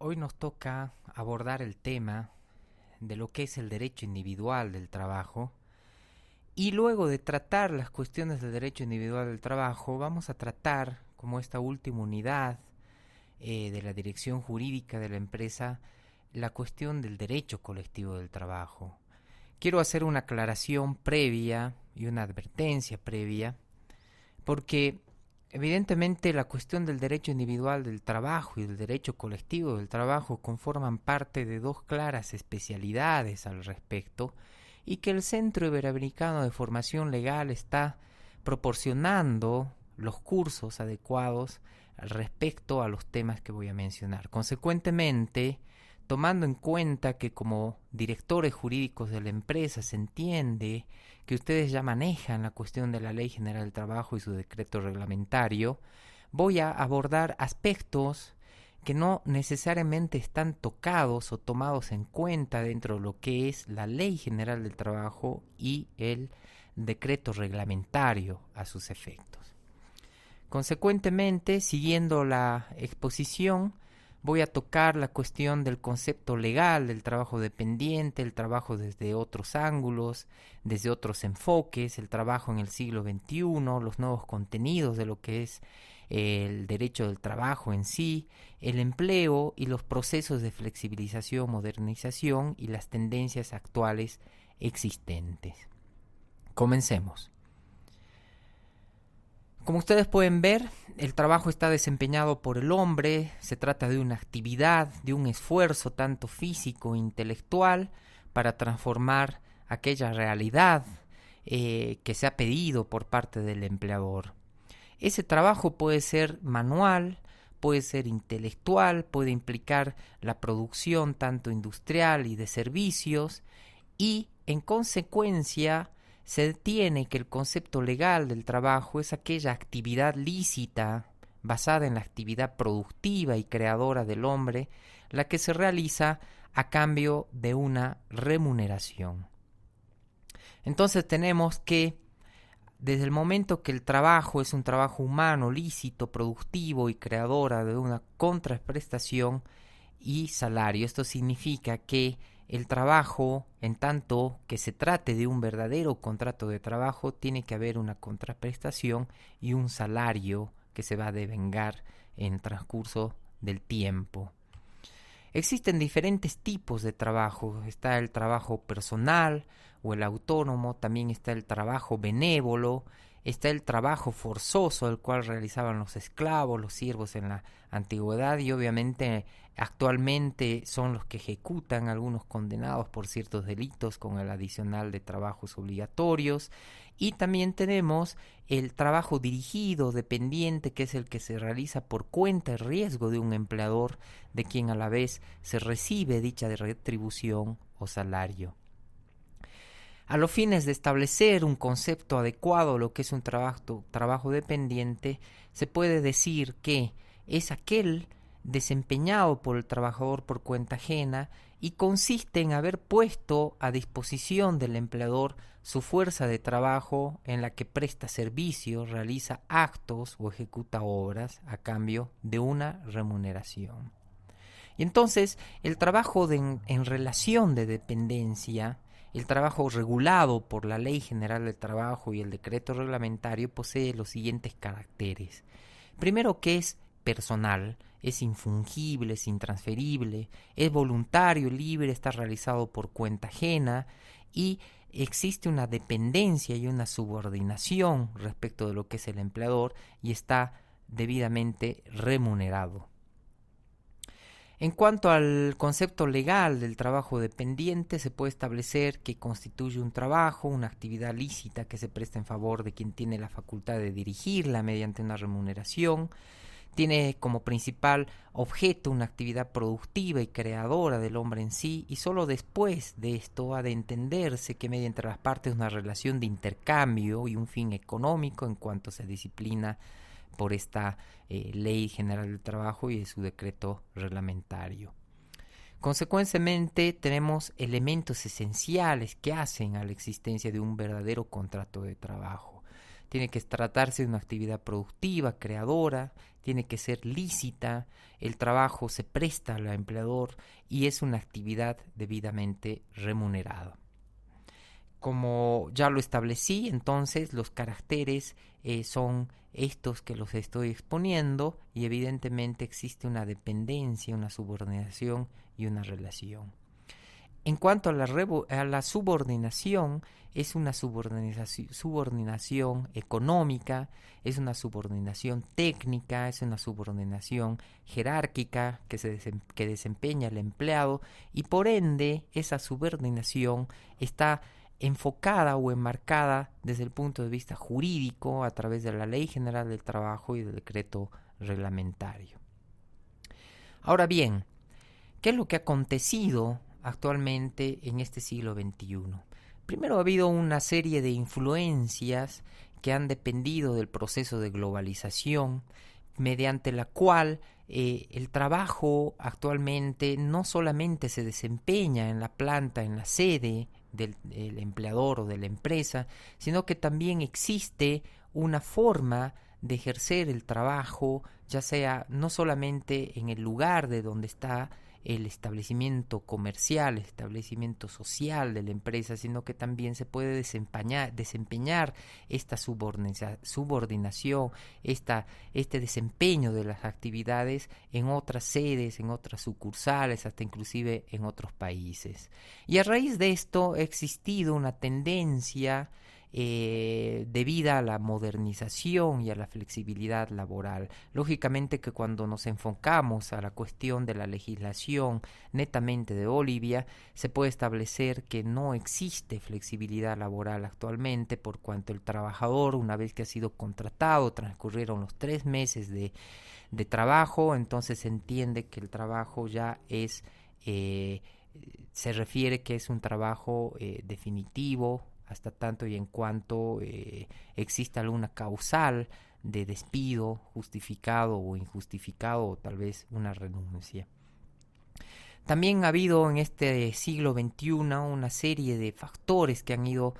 Hoy nos toca abordar el tema de lo que es el derecho individual del trabajo y luego de tratar las cuestiones del derecho individual del trabajo vamos a tratar como esta última unidad de la dirección jurídica de la empresa la cuestión del derecho colectivo del trabajo. Quiero hacer una aclaración previa y una advertencia previa porque evidentemente la cuestión del derecho individual del trabajo y del derecho colectivo del trabajo conforman parte de dos claras especialidades al respecto y que el Centro Iberoamericano de Formación Legal está proporcionando los cursos adecuados respecto a los temas que voy a mencionar. Consecuentemente, tomando en cuenta que como directores jurídicos de la empresa se entiende que ustedes ya manejan la cuestión de la Ley General del Trabajo y su decreto reglamentario, voy a abordar aspectos que no necesariamente están tocados o tomados en cuenta dentro de lo que es la Ley General del Trabajo y el decreto reglamentario a sus efectos. Consecuentemente, siguiendo la exposición, voy a tocar la cuestión del concepto legal del trabajo dependiente, el trabajo desde otros ángulos, desde otros enfoques, el trabajo en el siglo XXI, los nuevos contenidos de lo que es el derecho del trabajo en sí, el empleo y los procesos de flexibilización, modernización y las tendencias actuales existentes. Comencemos. Como ustedes pueden ver, el trabajo está desempeñado por el hombre, se trata de una actividad, de un esfuerzo tanto físico e intelectual para transformar aquella realidad que se ha pedido por parte del empleador. Ese trabajo puede ser manual, puede ser intelectual, puede implicar la producción tanto industrial y de servicios y, en consecuencia, se detiene que el concepto legal del trabajo es aquella actividad lícita basada en la actividad productiva y creadora del hombre, la que se realiza a cambio de una remuneración. Entonces tenemos que desde el momento que el trabajo es un trabajo humano, lícito, productivo y creadora de una contraprestación y salario, esto significa que el trabajo, en tanto que se trate de un verdadero contrato de trabajo, tiene que haber una contraprestación y un salario que se va a devengar en el transcurso del tiempo. Existen diferentes tipos de trabajo. Está el trabajo personal o el autónomo, también está el trabajo benévolo, está el trabajo forzoso, el cual realizaban los esclavos, los siervos en la antigüedad y obviamente actualmente son los que ejecutan algunos condenados por ciertos delitos con el adicional de trabajos obligatorios. Y también tenemos el trabajo dirigido, dependiente, que es el que se realiza por cuenta y riesgo de un empleador, de quien a la vez se recibe dicha retribución o salario. A los fines de establecer un concepto adecuado a lo que es un trabajo dependiente, se puede decir que es aquel desempeñado por el trabajador por cuenta ajena y consiste en haber puesto a disposición del empleador su fuerza de trabajo en la que presta servicios, realiza actos o ejecuta obras a cambio de una remuneración. Y entonces el trabajo en relación de dependencia, el trabajo regulado por la Ley General del Trabajo y el decreto reglamentario posee los siguientes caracteres. Primero, que es personal, es infungible, es intransferible, es voluntario, libre, está realizado por cuenta ajena y existe una dependencia y una subordinación respecto de lo que es el empleador y está debidamente remunerado. En cuanto al concepto legal del trabajo dependiente, se puede establecer que constituye un trabajo, una actividad lícita que se presta en favor de quien tiene la facultad de dirigirla mediante una remuneración. Tiene como principal objeto una actividad productiva y creadora del hombre en sí, y solo después de esto ha de entenderse que mediante las partes una relación de intercambio y un fin económico en cuanto se disciplina por esta Ley General del Trabajo y de su decreto reglamentario. Consecuentemente, tenemos elementos esenciales que hacen a la existencia de un verdadero contrato de trabajo. tiene que tratarse de una actividad productiva, creadora, tiene que ser lícita, el trabajo se presta al empleador y es una actividad debidamente remunerada. Como ya lo establecí, entonces los caracteres son estos que los estoy exponiendo y evidentemente existe una dependencia, una subordinación y una relación. En cuanto a la subordinación, es una subordinación económica, es una subordinación técnica, es una subordinación jerárquica que desempeña el empleado y por ende esa subordinación está enfocada o enmarcada desde el punto de vista jurídico a través de la Ley General del Trabajo y del decreto reglamentario. Ahora bien, ¿qué es lo que ha acontecido actualmente en este siglo XXI? Primero ha habido una serie de influencias que han dependido del proceso de globalización, mediante la cual el trabajo actualmente no solamente se desempeña en la planta, en la sede del empleador o de la empresa, sino que también existe una forma de ejercer el trabajo, ya sea no solamente en el lugar de donde está el establecimiento comercial, el establecimiento social de la empresa, sino que también se puede desempeñar esta subordinación, este desempeño de las actividades en otras sedes, en otras sucursales, hasta inclusive en otros países. Y a raíz de esto ha existido una tendencia debida a la modernización y a la flexibilidad laboral. Lógicamente que cuando nos enfocamos a la cuestión de la legislación netamente de Bolivia, se puede establecer que no existe flexibilidad laboral actualmente, por cuanto el trabajador, una vez que ha sido contratado, transcurrieron los 3 meses de trabajo, entonces se entiende que el trabajo ya es, se refiere que es un trabajo definitivo, hasta tanto y en cuanto exista alguna causal de despido justificado o injustificado, o tal vez una renuncia. También ha habido en este siglo XXI una serie de factores que han ido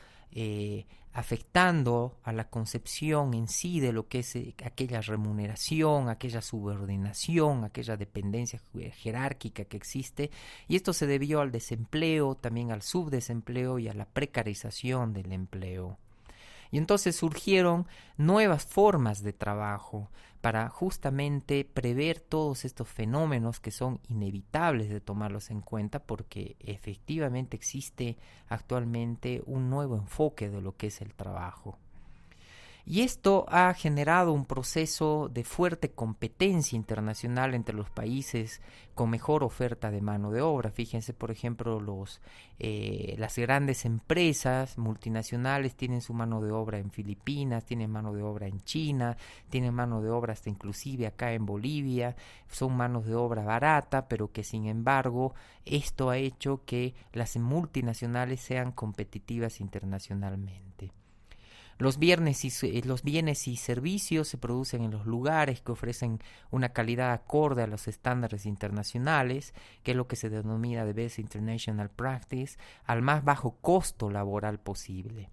afectando a la concepción en sí de lo que es aquella remuneración, aquella subordinación, aquella dependencia jerárquica que existe, y esto se debió al desempleo, también al subdesempleo y a la precarización del empleo. Y entonces surgieron nuevas formas de trabajo para justamente prever todos estos fenómenos que son inevitables de tomarlos en cuenta, porque efectivamente existe actualmente un nuevo enfoque de lo que es el trabajo. Y esto ha generado un proceso de fuerte competencia internacional entre los países con mejor oferta de mano de obra. Fíjense, por ejemplo, las grandes empresas multinacionales tienen su mano de obra en Filipinas, tienen mano de obra en China, tienen mano de obra hasta inclusive acá en Bolivia. Son manos de obra barata, pero que sin embargo esto ha hecho que las multinacionales sean competitivas internacionalmente. Los bienes y servicios se producen en los lugares que ofrecen una calidad acorde a los estándares internacionales, que es lo que se denomina de Best International Practice, al más bajo costo laboral posible.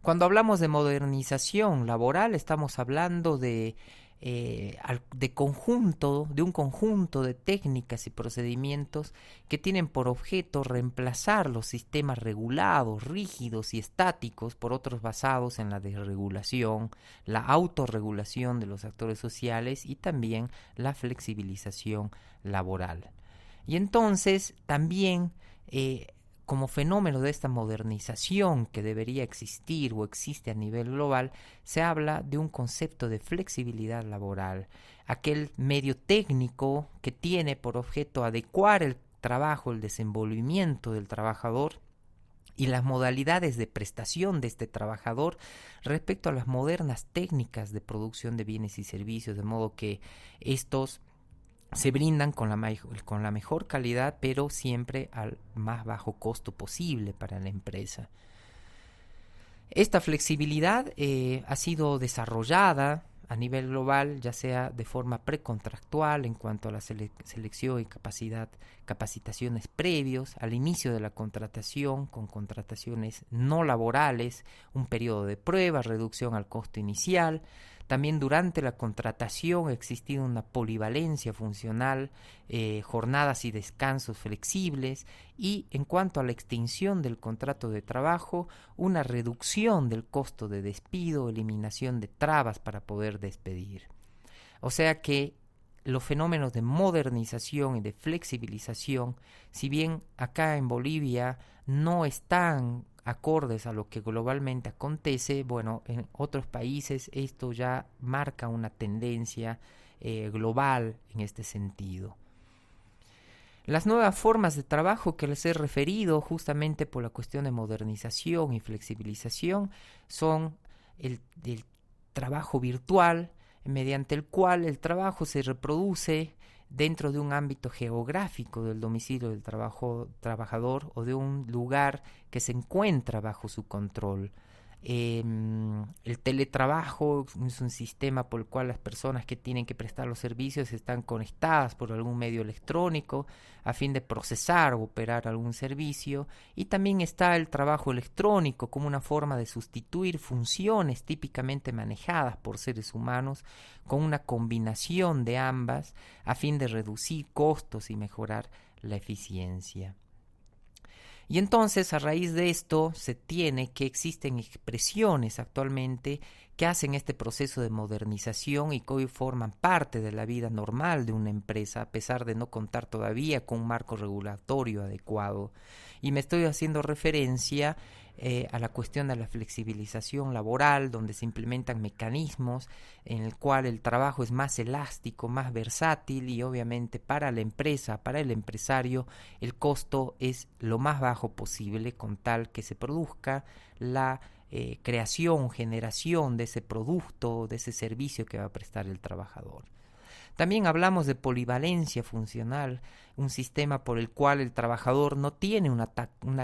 Cuando hablamos de modernización laboral, estamos hablando de un conjunto de técnicas y procedimientos que tienen por objeto reemplazar los sistemas regulados, rígidos y estáticos por otros basados en la desregulación, la autorregulación de los actores sociales y también la flexibilización laboral. Y entonces también como fenómeno de esta modernización que debería existir o existe a nivel global, se habla de un concepto de flexibilidad laboral, aquel medio técnico que tiene por objeto adecuar el trabajo, el desenvolvimiento del trabajador y las modalidades de prestación de este trabajador respecto a las modernas técnicas de producción de bienes y servicios, de modo que estos se brindan con la mejor calidad, pero siempre al más bajo costo posible para la empresa. Esta flexibilidad ha sido desarrollada a nivel global, ya sea de forma precontractual en cuanto a la selección y capacitaciones previos, al inicio de la contratación, con contrataciones no laborales, un periodo de prueba, reducción al costo inicial. También durante la contratación ha existido una polivalencia funcional, jornadas y descansos flexibles, y en cuanto a la extinción del contrato de trabajo, una reducción del costo de despido, eliminación de trabas para poder despedir. O sea que los fenómenos de modernización y de flexibilización, si bien acá en Bolivia no están acordes a lo que globalmente acontece, bueno, en otros países esto ya marca una tendencia global en este sentido. Las nuevas formas de trabajo que les he referido justamente por la cuestión de modernización y flexibilización son el trabajo virtual, mediante el cual el trabajo se reproduce dentro de un ámbito geográfico del domicilio del trabajador o de un lugar que se encuentra bajo su control. El teletrabajo es un sistema por el cual las personas que tienen que prestar los servicios están conectadas por algún medio electrónico a fin de procesar o operar algún servicio, y también está el trabajo electrónico como una forma de sustituir funciones típicamente manejadas por seres humanos con una combinación de ambas a fin de reducir costos y mejorar la eficiencia. Y entonces, a raíz de esto, se tiene que existen expresiones actualmente que hacen este proceso de modernización y que hoy forman parte de la vida normal de una empresa, a pesar de no contar todavía con un marco regulatorio adecuado. Y me estoy haciendo referencia a la cuestión de la flexibilización laboral, donde se implementan mecanismos en el cual el trabajo es más elástico, más versátil, y obviamente para la empresa, para el empresario, el costo es lo más bajo posible, con tal que se produzca la creación, generación de ese producto, de ese servicio que va a prestar el trabajador. También hablamos de polivalencia funcional, un sistema por el cual el trabajador no tiene una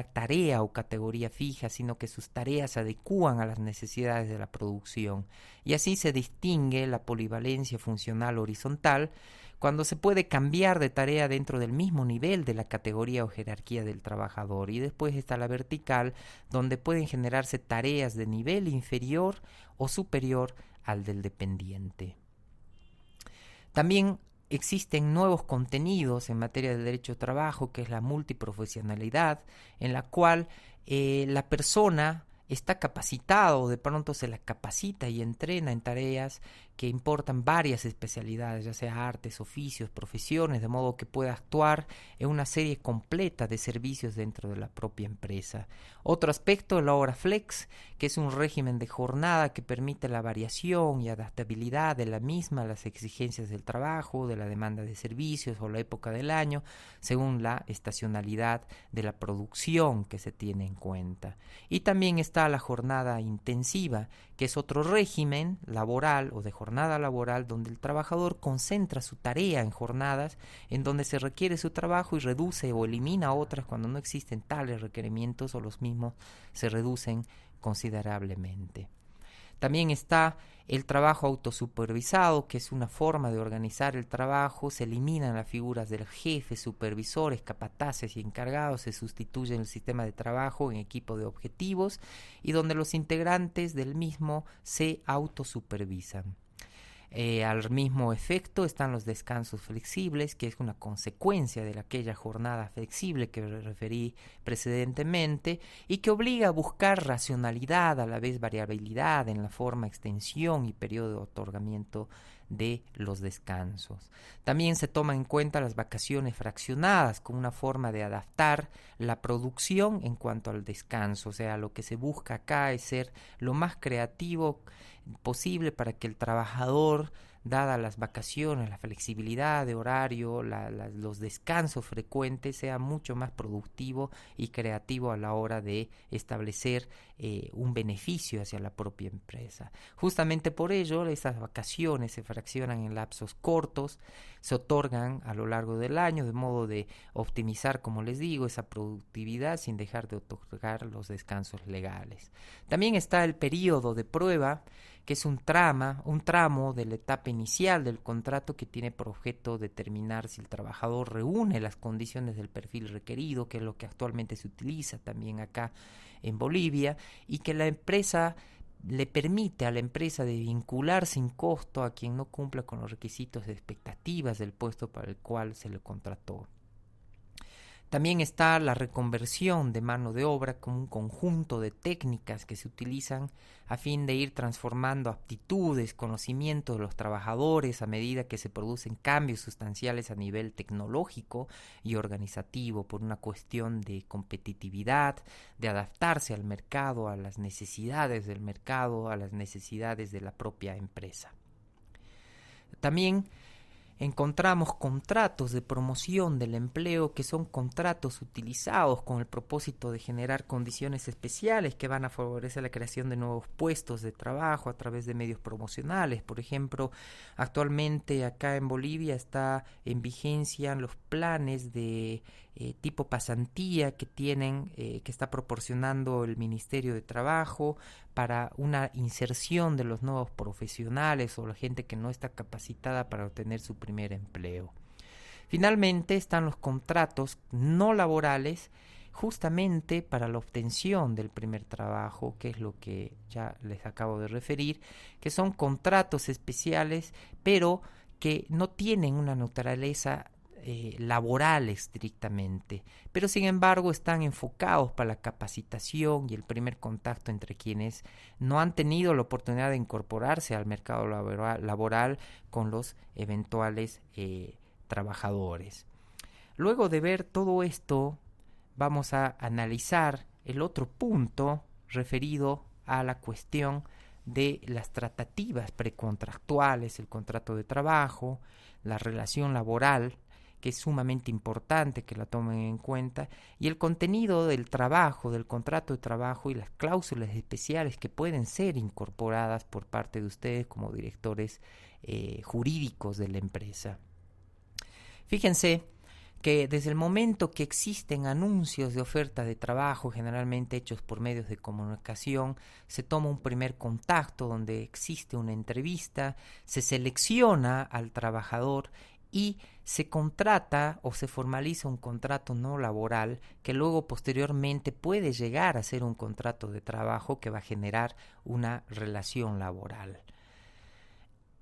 tarea o categoría fija, sino que sus tareas se adecúan a las necesidades de la producción. Y así se distingue la polivalencia funcional horizontal, cuando se puede cambiar de tarea dentro del mismo nivel de la categoría o jerarquía del trabajador. Y después está la vertical, donde pueden generarse tareas de nivel inferior o superior al del dependiente. También existen nuevos contenidos en materia de derecho de trabajo, que es la multiprofesionalidad, en la cual la persona está capacitada o de pronto se la capacita y entrena en tareas que importan varias especialidades, ya sea artes, oficios, profesiones, de modo que pueda actuar en una serie completa de servicios dentro de la propia empresa. Otro aspecto es la hora flex, que es un régimen de jornada que permite la variación y adaptabilidad de la misma a las exigencias del trabajo, de la demanda de servicios o la época del año, según la estacionalidad de la producción que se tiene en cuenta. Y también está la jornada intensiva, que es otro régimen laboral o de jornada laboral donde el trabajador concentra su tarea en jornadas en donde se requiere su trabajo y reduce o elimina otras cuando no existen tales requerimientos o los mismos se reducen considerablemente. También está el trabajo autosupervisado, que es una forma de organizar el trabajo. Se eliminan las figuras del jefe, supervisores, capataces y encargados. Se sustituye el sistema de trabajo en equipo de objetivos y donde los integrantes del mismo se autosupervisan. Al mismo efecto están los descansos flexibles, que es una consecuencia de aquella jornada flexible que referí precedentemente y que obliga a buscar racionalidad, a la vez variabilidad en la forma, extensión y periodo de otorgamiento de los descansos. También se toman en cuenta las vacaciones fraccionadas como una forma de adaptar la producción en cuanto al descanso. O sea, lo que se busca acá es ser lo más creativo posible para que el trabajador, dada las vacaciones, la flexibilidad de horario, los descansos frecuentes, sea mucho más productivo y creativo a la hora de establecer un beneficio hacia la propia empresa. Justamente por ello, esas vacaciones se fraccionan en lapsos cortos, se otorgan a lo largo del año, de modo de optimizar, como les digo, esa productividad sin dejar de otorgar los descansos legales. También está el periodo de prueba, que es un tramo de la etapa inicial del contrato que tiene por objeto determinar si el trabajador reúne las condiciones del perfil requerido, que es lo que actualmente se utiliza también acá en Bolivia, y que la empresa le permite a la empresa de vincular sin costo a quien no cumpla con los requisitos de expectativas del puesto para el cual se le contrató. También está la reconversión de mano de obra como un conjunto de técnicas que se utilizan a fin de ir transformando aptitudes, conocimientos de los trabajadores a medida que se producen cambios sustanciales a nivel tecnológico y organizativo por una cuestión de competitividad, de adaptarse al mercado, a las necesidades del mercado, a las necesidades de la propia empresa. También encontramos contratos de promoción del empleo que son contratos utilizados con el propósito de generar condiciones especiales que van a favorecer la creación de nuevos puestos de trabajo a través de medios promocionales. Por ejemplo, actualmente acá en Bolivia está en vigencia los planes de tipo pasantía que que está proporcionando el Ministerio de Trabajo para una inserción de los nuevos profesionales o la gente que no está capacitada para obtener su primer empleo. Finalmente están los contratos no laborales justamente para la obtención del primer trabajo, que es lo que ya les acabo de referir, que son contratos especiales pero que no tienen una naturaleza laboral estrictamente, pero sin embargo están enfocados para la capacitación y el primer contacto entre quienes no han tenido la oportunidad de incorporarse al mercado laboral con los eventuales trabajadores. Luego de ver todo esto, vamos a analizar el otro punto referido a la cuestión de las tratativas precontractuales, el contrato de trabajo, la relación laboral, que es sumamente importante que la tomen en cuenta, y el contenido del trabajo, del contrato de trabajo y las cláusulas especiales que pueden ser incorporadas por parte de ustedes como directores jurídicos de la empresa. Fíjense que desde el momento que existen anuncios de oferta de trabajo, generalmente hechos por medios de comunicación, se toma un primer contacto donde existe una entrevista, se selecciona al trabajador y se contrata o se formaliza un contrato no laboral que luego posteriormente puede llegar a ser un contrato de trabajo que va a generar una relación laboral.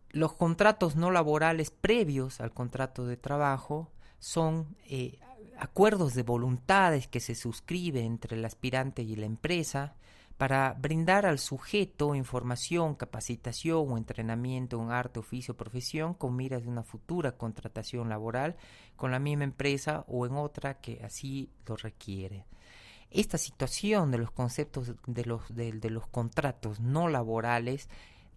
Los contratos no laborales previos al contrato de trabajo son acuerdos de voluntades que se suscriben entre el aspirante y la empresa para brindar al sujeto información, capacitación o entrenamiento en un arte, oficio o profesión con miras de una futura contratación laboral con la misma empresa o en otra que así lo requiere. Esta situación de los conceptos de los contratos no laborales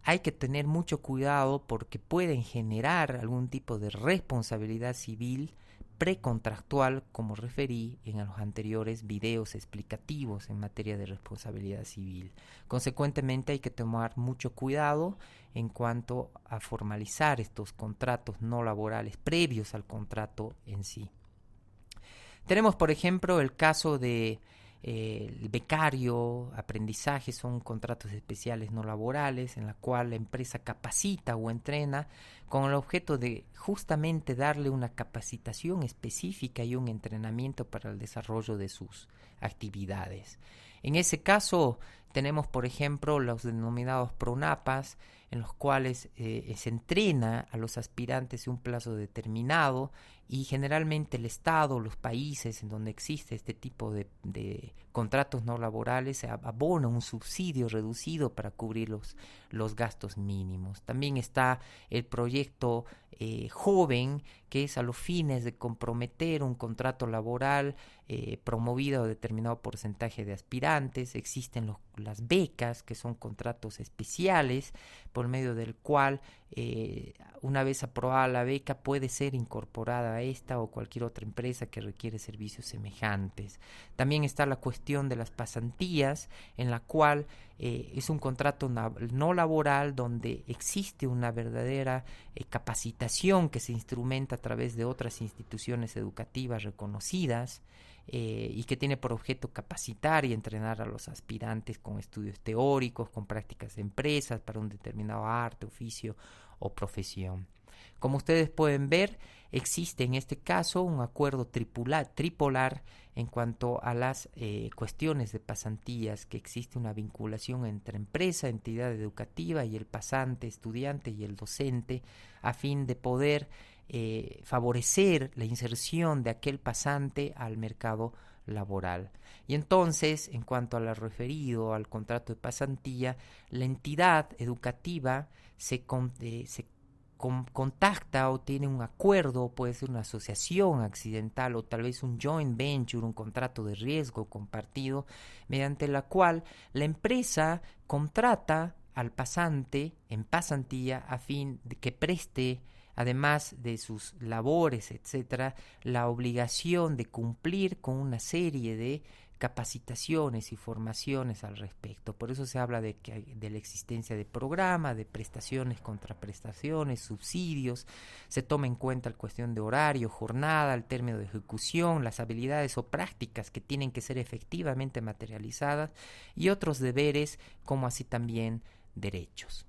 hay que tener mucho cuidado porque pueden generar algún tipo de responsabilidad civil precontractual, como referí en los anteriores videos explicativos en materia de responsabilidad civil. Consecuentemente hay que tomar mucho cuidado en cuanto a formalizar estos contratos no laborales previos al contrato en sí. Tenemos, por ejemplo, el caso de el becario, aprendizaje, son contratos especiales no laborales en la cual la empresa capacita o entrena con el objeto de justamente darle una capacitación específica y un entrenamiento para el desarrollo de sus actividades. En ese caso tenemos, por ejemplo, los denominados PRONAPAS, en los cuales se entrena a los aspirantes en un plazo determinado y generalmente el Estado, los países en donde existe este tipo de contratos no laborales abona un subsidio reducido para cubrir los gastos mínimos. También está el proyecto joven, que es a los fines de comprometer un contrato laboral promovido a determinado porcentaje de aspirantes. Existen las becas, que son contratos especiales por medio del cual una vez aprobada la beca, puede ser incorporada a esta o cualquier otra empresa que requiere servicios semejantes. También está la cuestión de las pasantías, en la cual es un contrato no laboral donde existe una verdadera capacitación que se instrumenta a través de otras instituciones educativas reconocidas, y que tiene por objeto capacitar y entrenar a los aspirantes con estudios teóricos, con prácticas de empresas para un determinado arte, oficio o profesión. Como ustedes pueden ver, existe en este caso un acuerdo tripolar en cuanto a las cuestiones de pasantías, que existe una vinculación entre empresa, entidad educativa y el pasante, estudiante y el docente, a fin de poder favorecer la inserción de aquel pasante al mercado laboral. Y entonces, en cuanto a lo referido al contrato de pasantía, la entidad educativa se contacta o tiene un acuerdo, puede ser una asociación accidental o tal vez un joint venture, un contrato de riesgo compartido, mediante la cual la empresa contrata al pasante en pasantía a fin de que preste, además de sus labores, etcétera, la obligación de cumplir con una serie de capacitaciones y formaciones al respecto. Por eso se habla de la existencia de programa, de prestaciones, contraprestaciones, subsidios. Se toma en cuenta la cuestión de horario, jornada, el término de ejecución, las habilidades o prácticas que tienen que ser efectivamente materializadas y otros deberes, como así también derechos.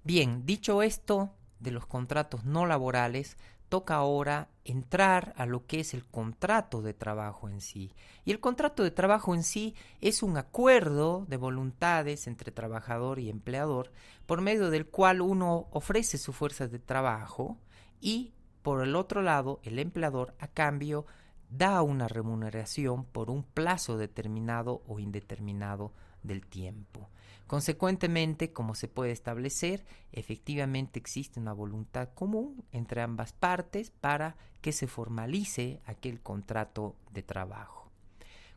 Bien, dicho esto de los contratos no laborales, toca ahora entrar a lo que es el contrato de trabajo en sí. Y el contrato de trabajo en sí es un acuerdo de voluntades entre trabajador y empleador, por medio del cual uno ofrece sus fuerzas de trabajo y, por el otro lado, el empleador a cambio da una remuneración por un plazo determinado o indeterminado del tiempo. Consecuentemente, como se puede establecer, efectivamente existe una voluntad común entre ambas partes para que se formalice aquel contrato de trabajo.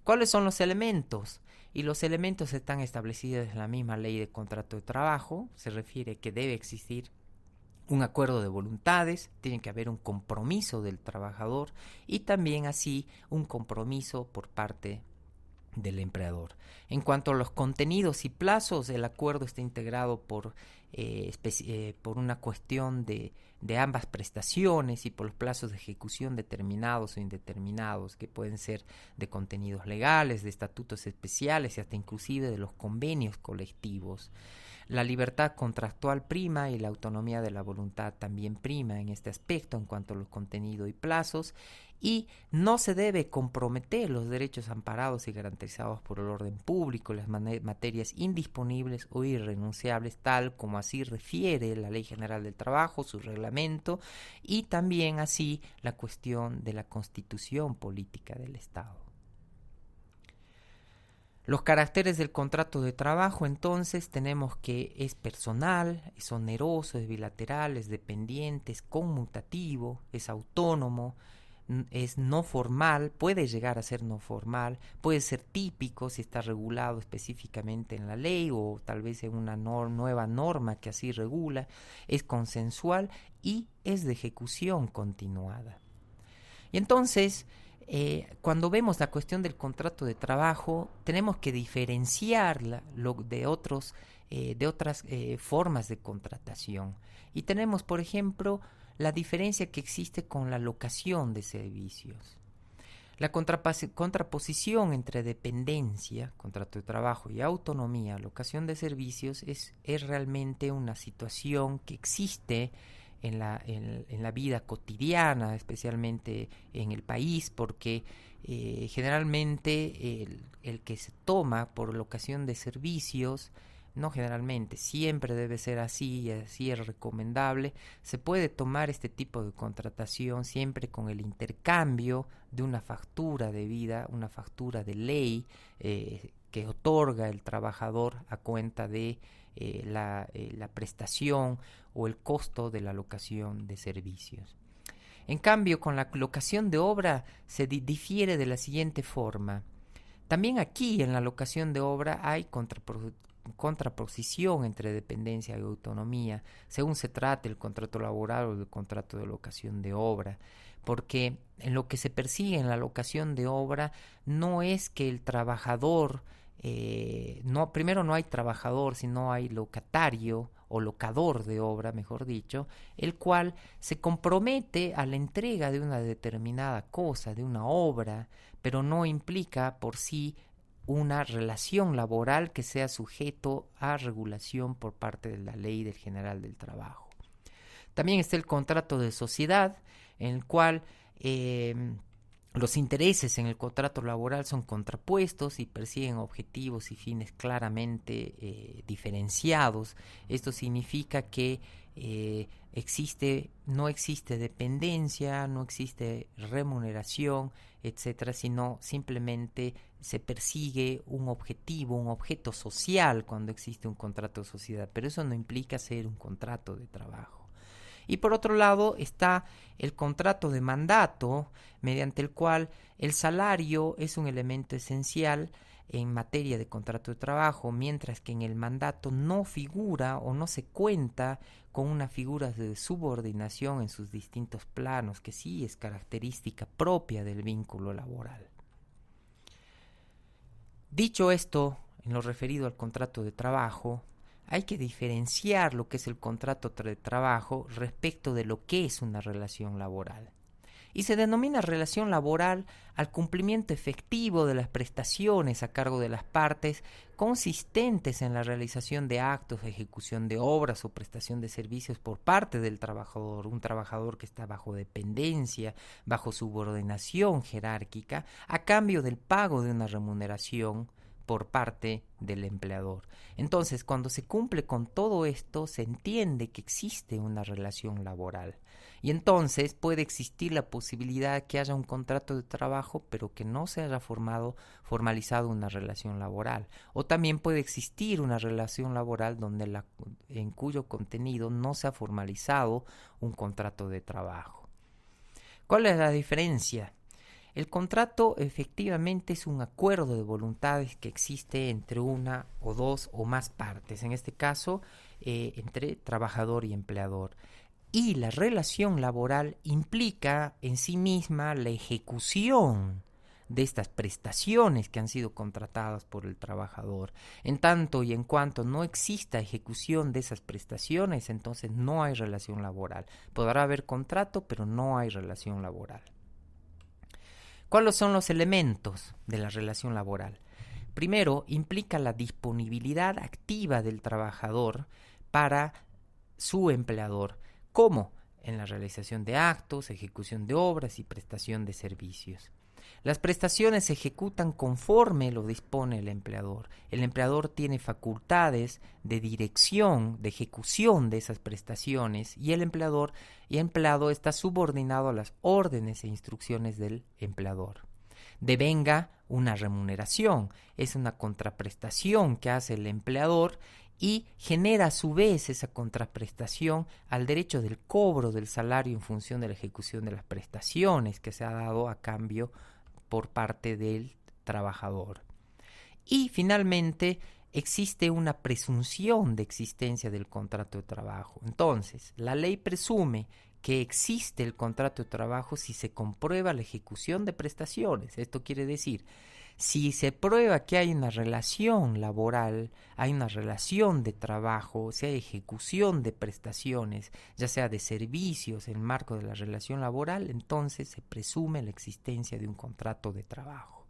¿Cuáles son los elementos? Y los elementos están establecidos en la misma ley de contrato de trabajo. Se refiere que debe existir un acuerdo de voluntades, tiene que haber un compromiso del trabajador y también así un compromiso por parte del empleador. En cuanto a los contenidos y plazos, el acuerdo está integrado por una cuestión de ambas prestaciones y por los plazos de ejecución determinados o indeterminados, que pueden ser de contenidos legales, de estatutos especiales y hasta inclusive de los convenios colectivos. La libertad contractual prima y la autonomía de la voluntad también prima en este aspecto en cuanto a los contenidos y plazos, y no se debe comprometer los derechos amparados y garantizados por el orden público, las materias indisponibles o irrenunciables, tal como así refiere la Ley General del Trabajo, su reglamento, y también así la cuestión de la Constitución Política del Estado. Los caracteres del contrato de trabajo, entonces, tenemos que es personal, es oneroso, es bilateral, es dependiente, es conmutativo, es autónomo, es no formal, puede llegar a ser no formal, puede ser típico si está regulado específicamente en la ley o tal vez en una nueva norma que así regula, es consensual y es de ejecución continuada. Y entonces, cuando vemos la cuestión del contrato de trabajo, tenemos que diferenciarla de otras formas de contratación. Y tenemos, por ejemplo, la diferencia que existe con la locación de servicios. La contraposición entre dependencia, contrato de trabajo, y autonomía, locación de servicios, es realmente una situación que existe en la vida cotidiana, especialmente en el país, porque generalmente el que se toma por locación de servicios, no generalmente, siempre debe ser así y así es recomendable, se puede tomar este tipo de contratación siempre con el intercambio de una factura de vida, una factura de ley que otorga el trabajador a cuenta de la prestación o el costo de la locación de servicios. En cambio, con la locación de obra se difiere de la siguiente forma. También aquí en la locación de obra hay contraposición entre dependencia y autonomía, según se trate el contrato laboral o el contrato de locación de obra, porque en lo que se persigue en la locación de obra no es que el trabajador, primero no hay trabajador, sino hay locatario o locador de obra, mejor dicho, el cual se compromete a la entrega de una determinada cosa, de una obra, pero no implica por sí una relación laboral que sea sujeto a regulación por parte de la Ley General del Trabajo. También está el contrato de sociedad, en el cual los intereses en el contrato laboral son contrapuestos y persiguen objetivos y fines claramente diferenciados. Esto significa que no existe dependencia, no existe remuneración, etcétera, sino simplemente se persigue un objetivo, un objeto social cuando existe un contrato de sociedad, pero eso no implica ser un contrato de trabajo. Y por otro lado está el contrato de mandato, mediante el cual el salario es un elemento esencial en materia de contrato de trabajo, mientras que en el mandato no figura o no se cuenta con una figura de subordinación en sus distintos planos, que sí es característica propia del vínculo laboral. Dicho esto, en lo referido al contrato de trabajo, hay que diferenciar lo que es el contrato de trabajo respecto de lo que es una relación laboral. Y se denomina relación laboral al cumplimiento efectivo de las prestaciones a cargo de las partes consistentes en la realización de actos, ejecución de obras o prestación de servicios por parte del trabajador, un trabajador que está bajo dependencia, bajo subordinación jerárquica, a cambio del pago de una remuneración por parte del empleador. Entonces, cuando se cumple con todo esto, se entiende que existe una relación laboral. Y entonces puede existir la posibilidad de que haya un contrato de trabajo, pero que no se haya formalizado una relación laboral. O también puede existir una relación laboral en cuyo contenido no se ha formalizado un contrato de trabajo. ¿Cuál es la diferencia? El contrato efectivamente es un acuerdo de voluntades que existe entre una o dos o más partes, en este caso entre trabajador y empleador. Y la relación laboral implica en sí misma la ejecución de estas prestaciones que han sido contratadas por el trabajador. En tanto y en cuanto no exista ejecución de esas prestaciones, entonces no hay relación laboral. Podrá haber contrato, pero no hay relación laboral. ¿Cuáles son los elementos de la relación laboral? Primero, implica la disponibilidad activa del trabajador para su empleador. ¿Cómo? En la realización de actos, ejecución de obras y prestación de servicios. Las prestaciones se ejecutan conforme lo dispone el empleador. El empleador tiene facultades de dirección, de ejecución de esas prestaciones y el empleado está subordinado a las órdenes e instrucciones del empleador. Devenga una remuneración, es una contraprestación que hace el empleador y genera a su vez esa contraprestación al derecho del cobro del salario en función de la ejecución de las prestaciones que se ha dado a cambio por parte del trabajador. Y finalmente existe una presunción de existencia del contrato de trabajo. Entonces, la ley presume que existe el contrato de trabajo si se comprueba la ejecución de prestaciones. Esto quiere decir, si se prueba que hay una relación laboral, hay una relación de trabajo, si hay ejecución de prestaciones, ya sea de servicios en el marco de la relación laboral, entonces se presume la existencia de un contrato de trabajo.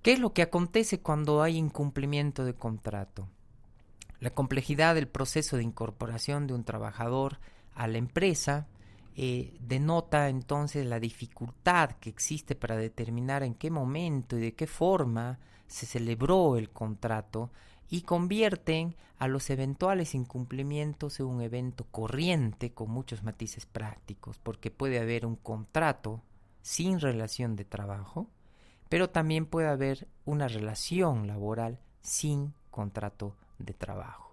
¿Qué es lo que acontece cuando hay incumplimiento de contrato? La complejidad del proceso de incorporación de un trabajador a la empresa denota entonces la dificultad que existe para determinar en qué momento y de qué forma se celebró el contrato y convierten a los eventuales incumplimientos en un evento corriente con muchos matices prácticos, porque puede haber un contrato sin relación de trabajo, pero también puede haber una relación laboral sin contrato de trabajo.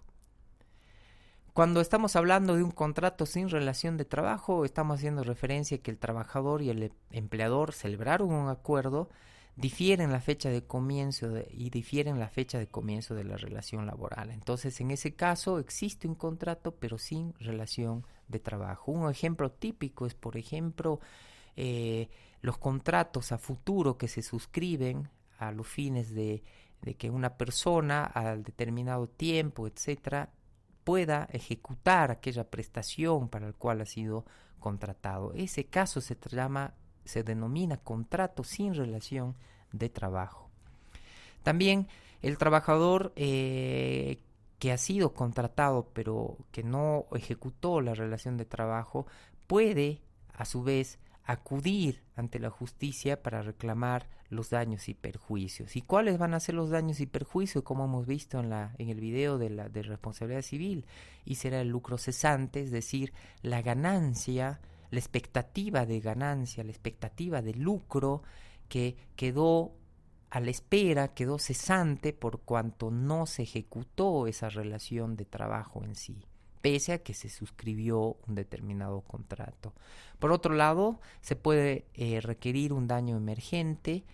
Cuando estamos hablando de un contrato sin relación de trabajo, estamos haciendo referencia a que el trabajador y el empleador celebraron un acuerdo difieren la fecha de comienzo y difieren la fecha de comienzo de la relación laboral. Entonces, en ese caso existe un contrato, pero sin relación de trabajo. Un ejemplo típico es, por ejemplo, los contratos a futuro que se suscriben a los fines de que una persona al determinado tiempo, etcétera, pueda ejecutar aquella prestación para la cual ha sido contratado. Ese caso se denomina contrato sin relación de trabajo. También el trabajador que ha sido contratado pero que no ejecutó la relación de trabajo puede a su vez acudir ante la justicia para reclamar los daños y perjuicios. ¿Y cuáles van a ser los daños y perjuicios? Como hemos visto en el video de responsabilidad civil, y será el lucro cesante, es decir, la ganancia, la expectativa de ganancia, la expectativa de lucro que quedó a la espera, quedó cesante por cuanto no se ejecutó esa relación de trabajo en sí, pese a que se suscribió un determinado contrato. Por otro lado, se puede requerir un daño emergente,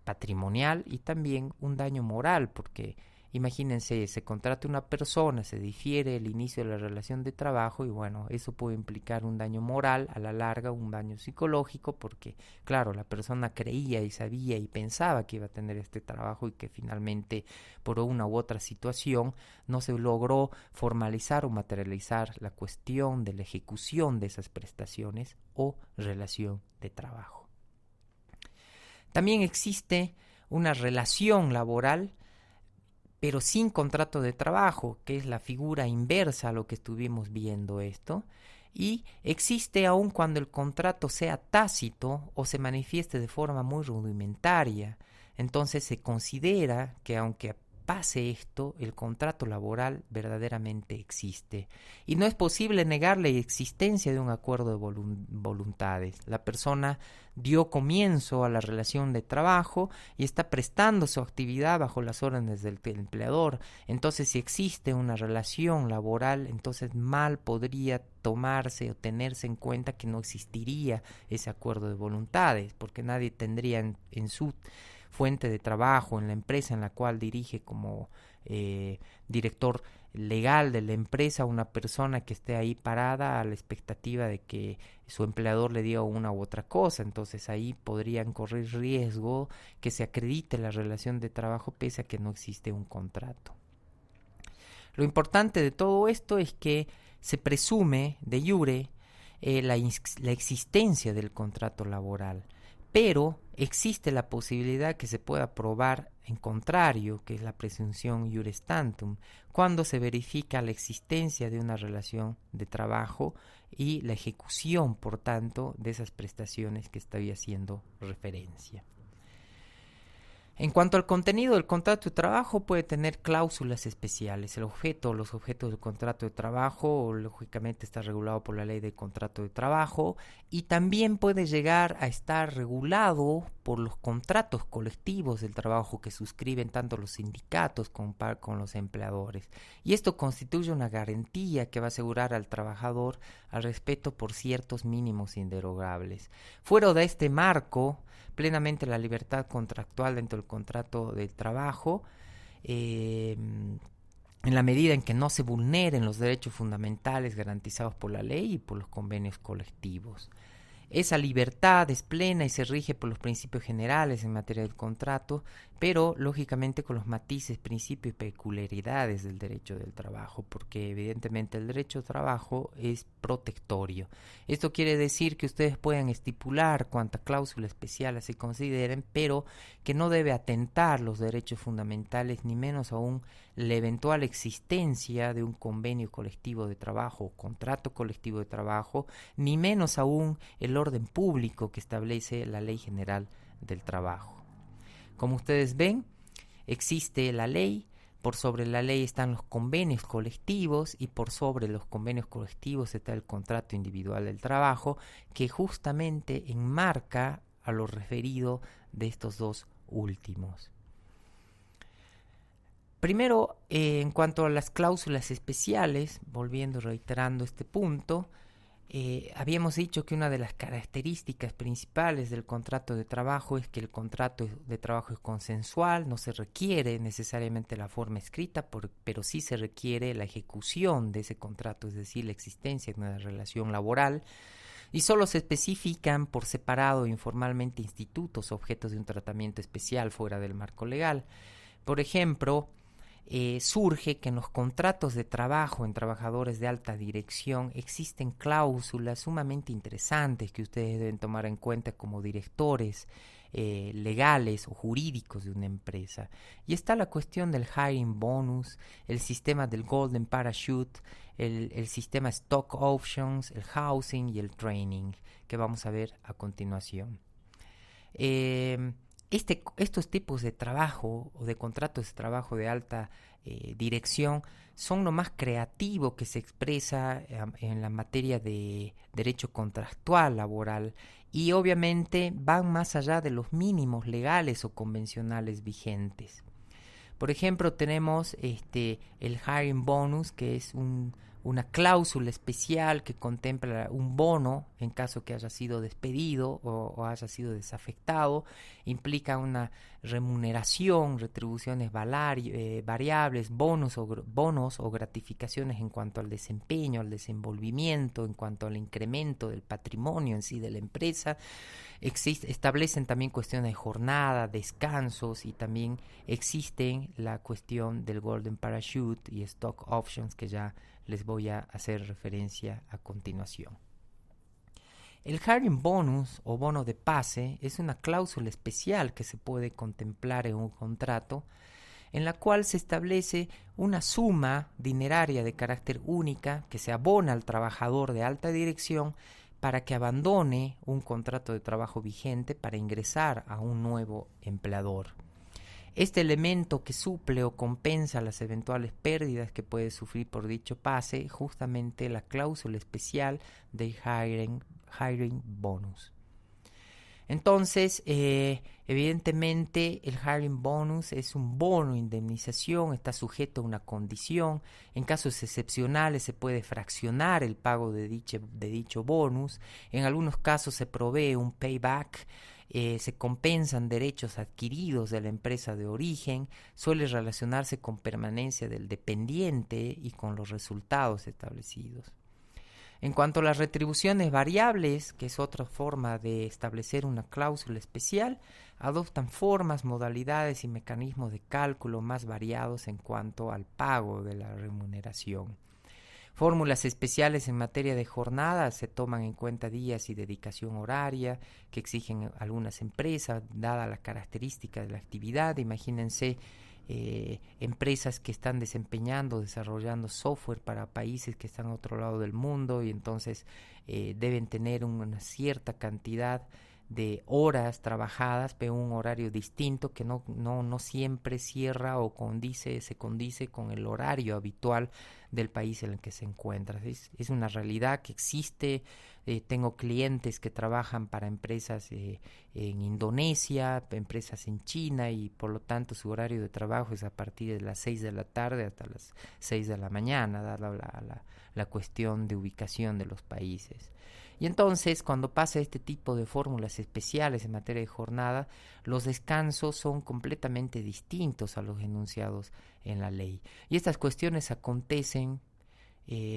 patrimonial, y también un daño moral, porque imagínense, se contrata una persona, se difiere el inicio de la relación de trabajo y bueno, eso puede implicar un daño moral, a la larga un daño psicológico, porque claro, la persona creía y sabía y pensaba que iba a tener este trabajo y que finalmente por una u otra situación no se logró formalizar o materializar la cuestión de la ejecución de esas prestaciones o relación de trabajo. También existe una relación laboral pero sin contrato de trabajo, que es la figura inversa a lo que estuvimos viendo esto, y existe aun cuando el contrato sea tácito o se manifieste de forma muy rudimentaria. Entonces se considera que aunque pase esto, el contrato laboral verdaderamente existe. Y no es posible negar la existencia de un acuerdo de voluntades. La persona dio comienzo a la relación de trabajo y está prestando su actividad bajo las órdenes del empleador. Entonces, si existe una relación laboral, entonces mal podría tomarse o tenerse en cuenta que no existiría ese acuerdo de voluntades, porque nadie tendría en su fuente de trabajo, en la empresa en la cual dirige como director legal de la empresa, una persona que esté ahí parada a la expectativa de que su empleador le diga una u otra cosa. Entonces ahí podrían correr riesgo que se acredite la relación de trabajo pese a que no existe un contrato. Lo importante de todo esto es que se presume de iure la existencia del contrato laboral, pero existe la posibilidad que se pueda probar en contrario, que es la presunción iure tantum, cuando se verifica la existencia de una relación de trabajo y la ejecución, por tanto, de esas prestaciones que estoy haciendo referencia. En cuanto al contenido del contrato de trabajo, puede tener cláusulas especiales. El objeto o los objetos del contrato de trabajo, lógicamente, está regulado por la ley del contrato de trabajo y también puede llegar a estar regulado por los contratos colectivos del trabajo que suscriben tanto los sindicatos como con los empleadores. Y esto constituye una garantía que va a asegurar al trabajador al respeto por ciertos mínimos inderogables. Fuera de este marco, plenamente la libertad contractual dentro del contrato del trabajo, en la medida en que no se vulneren los derechos fundamentales garantizados por la ley y por los convenios colectivos. Esa libertad es plena y se rige por los principios generales en materia del contrato, pero lógicamente con los matices, principios y peculiaridades del derecho del trabajo, porque evidentemente el derecho al trabajo es protectorio. Esto quiere decir que ustedes pueden estipular cuanta cláusula especial se consideren, pero que no debe atentar los derechos fundamentales, ni menos aún la eventual existencia de un convenio colectivo de trabajo o contrato colectivo de trabajo, ni menos aún el orden público que establece la Ley General del Trabajo. Como ustedes ven, existe la ley, por sobre la ley están los convenios colectivos y por sobre los convenios colectivos está el contrato individual del trabajo, que justamente enmarca a lo referido de estos dos últimos. Primero, en cuanto a las cláusulas especiales, volviendo reiterando este punto, Habíamos dicho que una de las características principales del contrato de trabajo es que el contrato de trabajo es consensual, no se requiere necesariamente la forma escrita, pero sí se requiere la ejecución de ese contrato, es decir, la existencia de una relación laboral, y solo se especifican por separado informalmente institutos objetos de un tratamiento especial fuera del marco legal. Por ejemplo, surge que en los contratos de trabajo en trabajadores de alta dirección existen cláusulas sumamente interesantes que ustedes deben tomar en cuenta como directores legales o jurídicos de una empresa. Y está la cuestión del hiring bonus, el sistema del golden parachute, el sistema stock options, el housing y el training, que vamos a ver a continuación. Estos tipos de trabajo o de contratos de trabajo de alta dirección son lo más creativo que se expresa en la materia de derecho contractual laboral, y obviamente van más allá de los mínimos legales o convencionales vigentes. Por ejemplo, tenemos el hiring bonus, que es una cláusula especial que contempla un bono en caso que haya sido despedido o haya sido desafectado. Implica una remuneración, retribuciones variables, bonos o gratificaciones en cuanto al desempeño, al desenvolvimiento, en cuanto al incremento del patrimonio en sí de la empresa. Establecen también cuestiones de jornada, descansos, y también existen la cuestión del golden parachute y stock options, que ya les voy a hacer referencia a continuación. El hiring bonus o bono de pase es una cláusula especial que se puede contemplar en un contrato, en la cual se establece una suma dineraria de carácter única que se abona al trabajador de alta dirección para que abandone un contrato de trabajo vigente para ingresar a un nuevo empleador. Este elemento que suple o compensa las eventuales pérdidas que puede sufrir por dicho pase, justamente la cláusula especial de hiring bonus. Entonces, evidentemente el hiring bonus es un bono de indemnización, está sujeto a una condición. En casos excepcionales se puede fraccionar el pago de dicho bonus. En algunos casos se provee un payback. Se compensan derechos adquiridos de la empresa de origen, suele relacionarse con permanencia del dependiente y con los resultados establecidos. En cuanto a las retribuciones variables, que es otra forma de establecer una cláusula especial, adoptan formas, modalidades y mecanismos de cálculo más variados en cuanto al pago de la remuneración. Fórmulas especiales en materia de jornada: se toman en cuenta días y dedicación horaria que exigen algunas empresas, dada la característica de la actividad. Imagínense empresas que están desarrollando software para países que están a otro lado del mundo, y entonces deben tener una cierta cantidad de horas trabajadas, pero un horario distinto que no siempre cierra o se condice con el horario habitual del país en el que se encuentra. Es una realidad que existe. Tengo clientes que trabajan para empresas en Indonesia, empresas en China, y por lo tanto su horario de trabajo es a partir de las 6 de la tarde hasta las 6 de la mañana, dada la cuestión de ubicación de los países. Y entonces, cuando pasa este tipo de fórmulas especiales en materia de jornada, los descansos son completamente distintos a los enunciados en la ley. Y estas cuestiones acontecen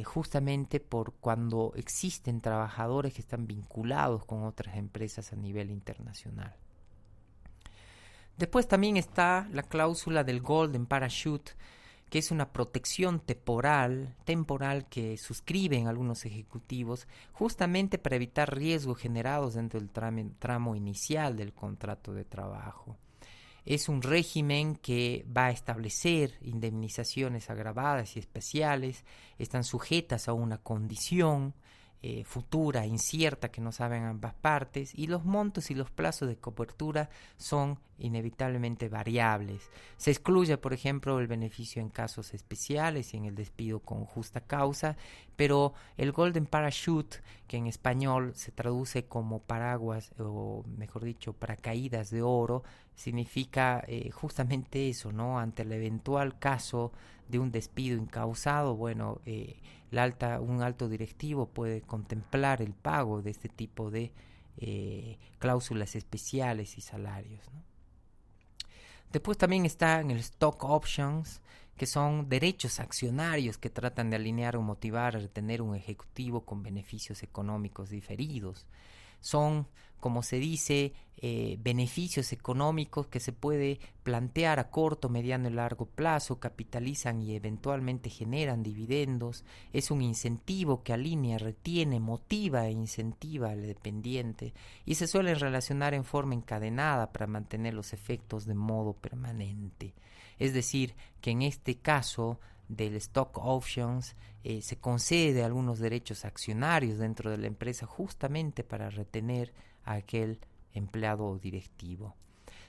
justamente por cuando existen trabajadores que están vinculados con otras empresas a nivel internacional. Después también está la cláusula del Golden Parachute, que es una protección temporal que suscriben algunos ejecutivos justamente para evitar riesgos generados dentro del tramo inicial del contrato de trabajo. Es un régimen que va a establecer indemnizaciones agravadas y especiales, están sujetas a una condición futura, incierta, que no saben ambas partes, y los montos y los plazos de cobertura son inevitablemente variables. Se excluye, por ejemplo, el beneficio en casos especiales y en el despido con justa causa, pero el Golden Parachute, que en español se traduce como paraguas, o mejor dicho, paracaídas de oro, significa justamente eso, ¿no? Ante el eventual caso de un despido incausado, bueno, un alto directivo puede contemplar el pago de este tipo de cláusulas especiales y salarios, ¿no? Después también están el stock options, que son derechos accionarios que tratan de alinear o motivar a retener un ejecutivo con beneficios económicos diferidos. Son, como se dice, beneficios económicos que se puede plantear a corto, mediano y largo plazo, capitalizan y eventualmente generan dividendos. Es un incentivo que alinea, retiene, motiva e incentiva al dependiente y se suelen relacionar en forma encadenada para mantener los efectos de modo permanente. Es decir, que en este caso del stock options se concede algunos derechos accionarios dentro de la empresa justamente para retener a aquel empleado o directivo.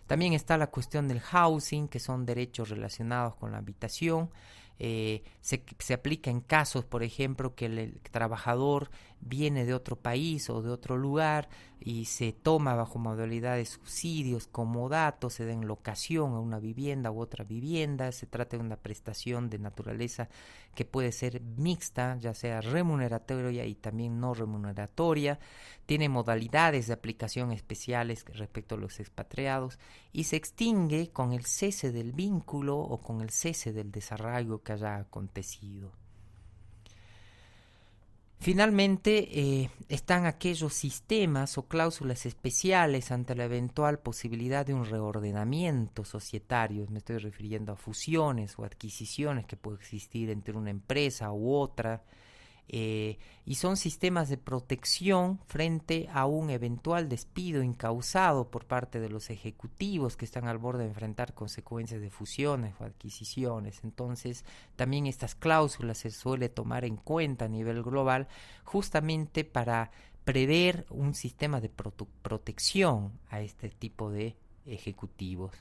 También está la cuestión del housing, que son derechos relacionados con la habitación. Se aplica en casos, por ejemplo, que el trabajador viene de otro país o de otro lugar y se toma bajo modalidad de subsidios, comodato, se da en locación a una vivienda u otra vivienda. Se trata de una prestación de naturaleza que puede ser mixta, ya sea remuneratoria y también no remuneratoria. Tiene modalidades de aplicación especiales respecto a los expatriados y se extingue con el cese del vínculo o con el cese del desarraigo que haya acontecido. Finalmente, están aquellos sistemas o cláusulas especiales ante la eventual posibilidad de un reordenamiento societario. Me estoy refiriendo a fusiones o adquisiciones que puede existir entre una empresa u otra. Y son sistemas de protección frente a un eventual despido incausado por parte de los ejecutivos que están al borde de enfrentar consecuencias de fusiones o adquisiciones. Entonces, también estas cláusulas se suele tomar en cuenta a nivel global justamente para prever un sistema de protección a este tipo de ejecutivos.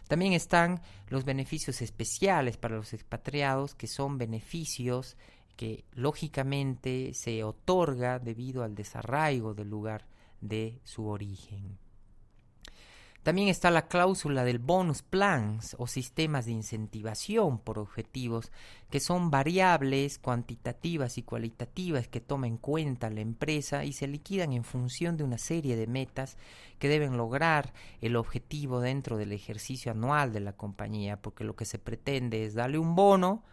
También están los beneficios especiales para los expatriados, que son beneficios que lógicamente se otorga debido al desarraigo del lugar de su origen. También está la cláusula del bonus plans o sistemas de incentivación por objetivos, que son variables cuantitativas y cualitativas que toma en cuenta la empresa y se liquidan en función de una serie de metas que deben lograr el objetivo dentro del ejercicio anual de la compañía, porque lo que se pretende es darle un bono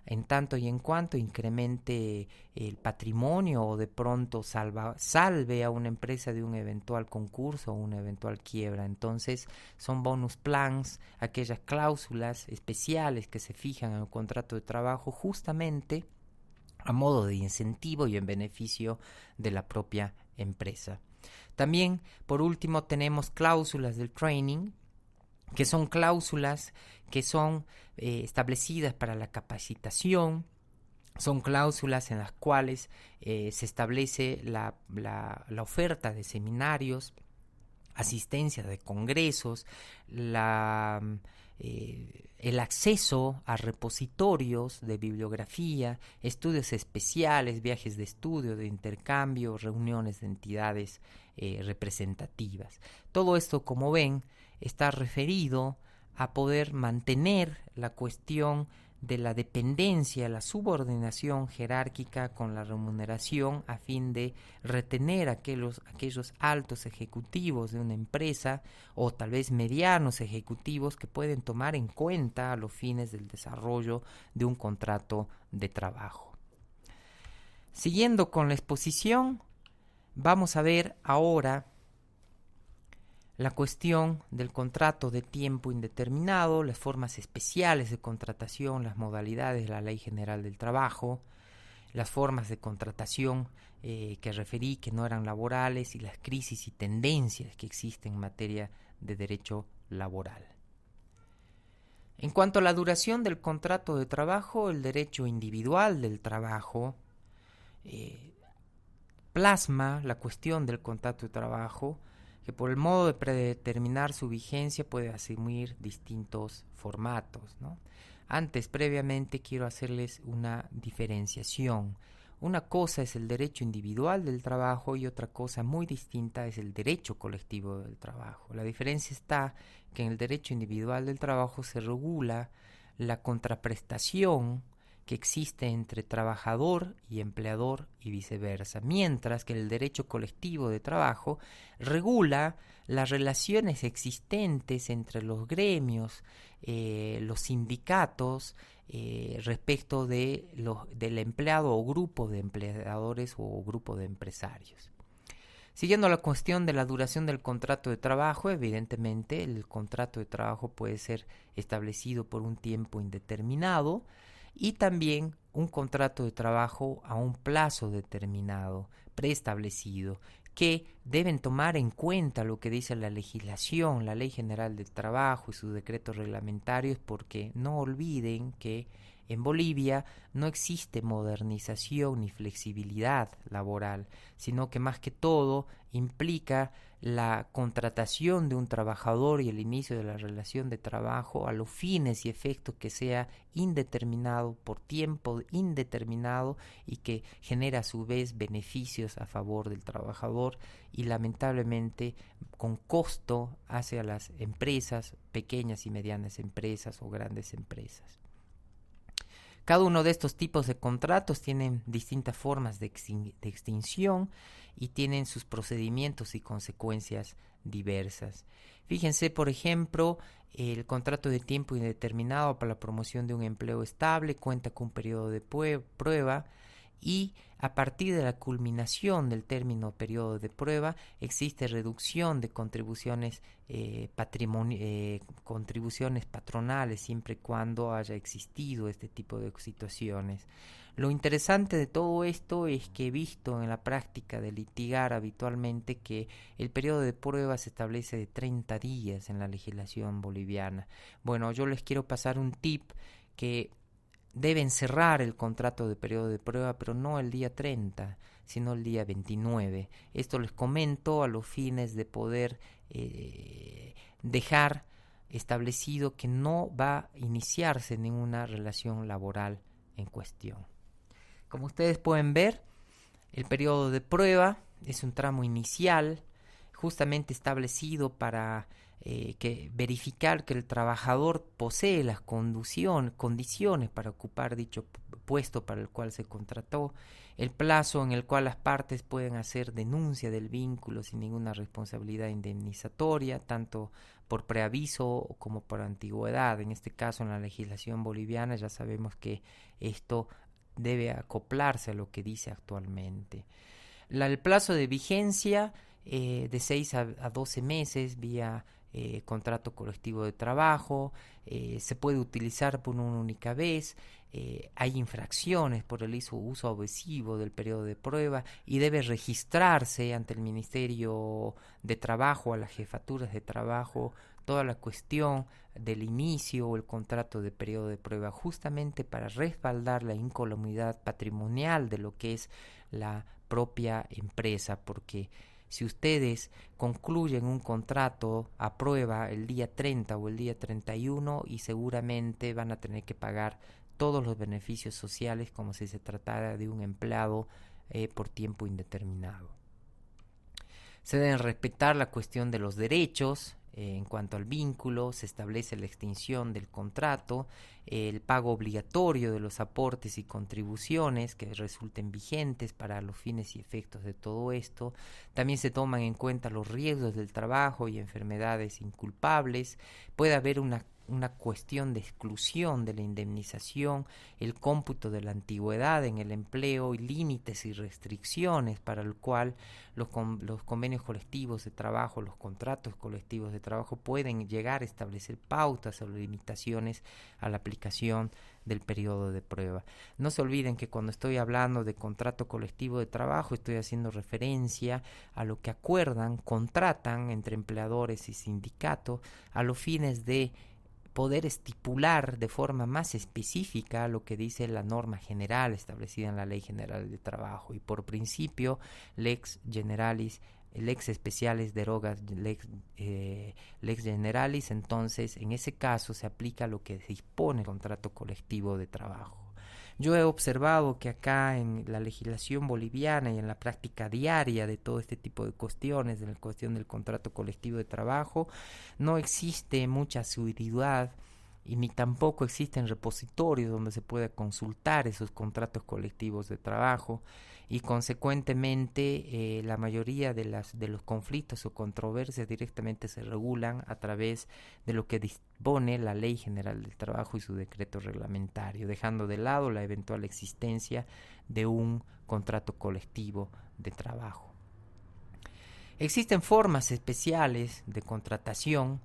en tanto y en cuanto incremente el patrimonio o de pronto salve a una empresa de un eventual concurso o una eventual quiebra. Entonces son bonus plans, aquellas cláusulas especiales que se fijan en el contrato de trabajo justamente a modo de incentivo y en beneficio de la propia empresa. También, por último, tenemos cláusulas del training, que son cláusulas que son establecidas para la capacitación. Son cláusulas en las cuales se establece la oferta de seminarios, asistencia de congresos, el acceso a repositorios de bibliografía, estudios especiales, viajes de estudio, de intercambio, reuniones de entidades representativas. Todo esto, como ven, está referido a poder mantener la cuestión de la dependencia, la subordinación jerárquica con la remuneración a fin de retener aquellos altos ejecutivos de una empresa o tal vez medianos ejecutivos que pueden tomar en cuenta a los fines del desarrollo de un contrato de trabajo. Siguiendo con la exposición, vamos a ver ahora la cuestión del contrato de tiempo indeterminado, las formas especiales de contratación, las modalidades de la Ley General del Trabajo, las formas de contratación que referí que no eran laborales y las crisis y tendencias que existen en materia de derecho laboral. En cuanto a la duración del contrato de trabajo, el derecho individual del trabajo plasma la cuestión del contrato de trabajo, que por el modo de predeterminar su vigencia puede asumir distintos formatos, ¿no? Antes, previamente, quiero hacerles una diferenciación. Una cosa es el derecho individual del trabajo y otra cosa muy distinta es el derecho colectivo del trabajo. La diferencia está que en el derecho individual del trabajo se regula la contraprestación que existe entre trabajador y empleador y viceversa, mientras que el derecho colectivo de trabajo regula las relaciones existentes entre los gremios, los sindicatos, respecto del empleado o grupo de empleadores o grupo de empresarios. Siguiendo la cuestión de la duración del contrato de trabajo, evidentemente el contrato de trabajo puede ser establecido por un tiempo indeterminado y también un contrato de trabajo a un plazo determinado, preestablecido, que deben tomar en cuenta lo que dice la legislación, la Ley General del Trabajo y sus decretos reglamentarios, porque no olviden que en Bolivia no existe modernización ni flexibilidad laboral, sino que más que todo implica la contratación de un trabajador y el inicio de la relación de trabajo a los fines y efectos que sea indeterminado, por tiempo indeterminado, y que genera a su vez beneficios a favor del trabajador y lamentablemente con costo hacia las empresas, pequeñas y medianas empresas o grandes empresas. Cada uno de estos tipos de contratos tienen distintas formas de extinción y tienen sus procedimientos y consecuencias diversas. Fíjense, por ejemplo, el contrato de tiempo indeterminado para la promoción de un empleo estable cuenta con un periodo de prueba y a partir de la culminación del término periodo de prueba existe reducción de contribuciones contribuciones patronales siempre y cuando haya existido este tipo de situaciones. Lo interesante de todo esto es que he visto en la práctica de litigar habitualmente que el periodo de prueba se establece de 30 días en la legislación boliviana. Bueno, yo les quiero pasar un tip que deben cerrar el contrato de periodo de prueba, pero no el día 30, sino el día 29. Esto les comento a los fines de poder dejar establecido que no va a iniciarse ninguna relación laboral en cuestión. Como ustedes pueden ver, el periodo de prueba es un tramo inicial justamente establecido para verificar que el trabajador posee las condiciones para ocupar dicho puesto para el cual se contrató, el plazo en el cual las partes pueden hacer denuncia del vínculo sin ninguna responsabilidad indemnizatoria, tanto por preaviso como por antigüedad. En este caso, en la legislación boliviana ya sabemos que esto debe acoplarse a lo que dice actualmente. El plazo de vigencia de 6 a 12 meses vía contrato colectivo de trabajo, se puede utilizar por una única vez, hay infracciones por el uso abusivo del periodo de prueba y debe registrarse ante el Ministerio de Trabajo, a las jefaturas de trabajo, toda la cuestión del inicio o el contrato de periodo de prueba, justamente para respaldar la incolumidad patrimonial de lo que es la propia empresa, porque si ustedes concluyen un contrato a prueba el día 30 o el día 31 y seguramente van a tener que pagar todos los beneficios sociales como si se tratara de un empleado por tiempo indeterminado. Se deben respetar la cuestión de los derechos. En cuanto al vínculo, se establece la extinción del contrato, el pago obligatorio de los aportes y contribuciones que resulten vigentes para los fines y efectos de todo esto. También se toman en cuenta los riesgos del trabajo y enfermedades inculpables. Puede haber una cuestión de exclusión de la indemnización, el cómputo de la antigüedad en el empleo y límites y restricciones para el cual los convenios colectivos de trabajo, los contratos colectivos de trabajo pueden llegar a establecer pautas o limitaciones a la aplicación del periodo de prueba. No se olviden que cuando estoy hablando de contrato colectivo de trabajo estoy haciendo referencia a lo que contratan entre empleadores y sindicatos a los fines de poder estipular de forma más específica lo que dice la norma general establecida en la Ley General de Trabajo, y por principio lex generalis, lex specialis derogas lex generalis. Entonces en ese caso se aplica lo que dispone el contrato colectivo de trabajo. Yo he observado que acá en la legislación boliviana y en la práctica diaria de todo este tipo de cuestiones, de la cuestión del contrato colectivo de trabajo, no existe mucha asiduidad y ni tampoco existen repositorios donde se pueda consultar esos contratos colectivos de trabajo, y consecuentemente la mayoría de los conflictos o controversias directamente se regulan a través de lo que dispone la Ley General del Trabajo y su decreto reglamentario, dejando de lado la eventual existencia de un contrato colectivo de trabajo. Existen formas especiales de contratación,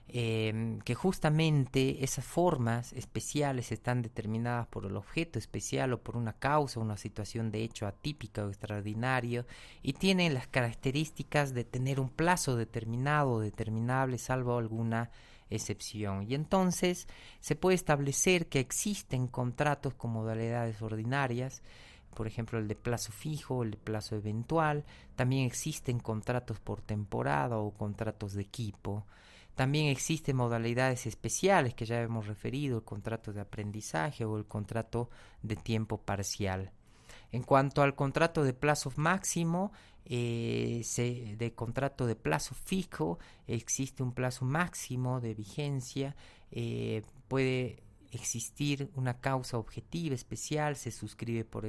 que justamente esas formas especiales están determinadas por el objeto especial o por una causa, una situación de hecho atípica o extraordinario, y tienen las características de tener un plazo determinado o determinable, salvo alguna excepción. Y entonces se puede establecer que existen contratos con modalidades ordinarias, por ejemplo el de plazo fijo, el de plazo eventual. También existen contratos por temporada o contratos de equipo. También existen modalidades especiales que ya hemos referido, el contrato de aprendizaje o el contrato de tiempo parcial. En cuanto al contrato de plazo máximo, de contrato de plazo fijo, existe un plazo máximo de vigencia, puede existir una causa objetiva especial, se suscribe por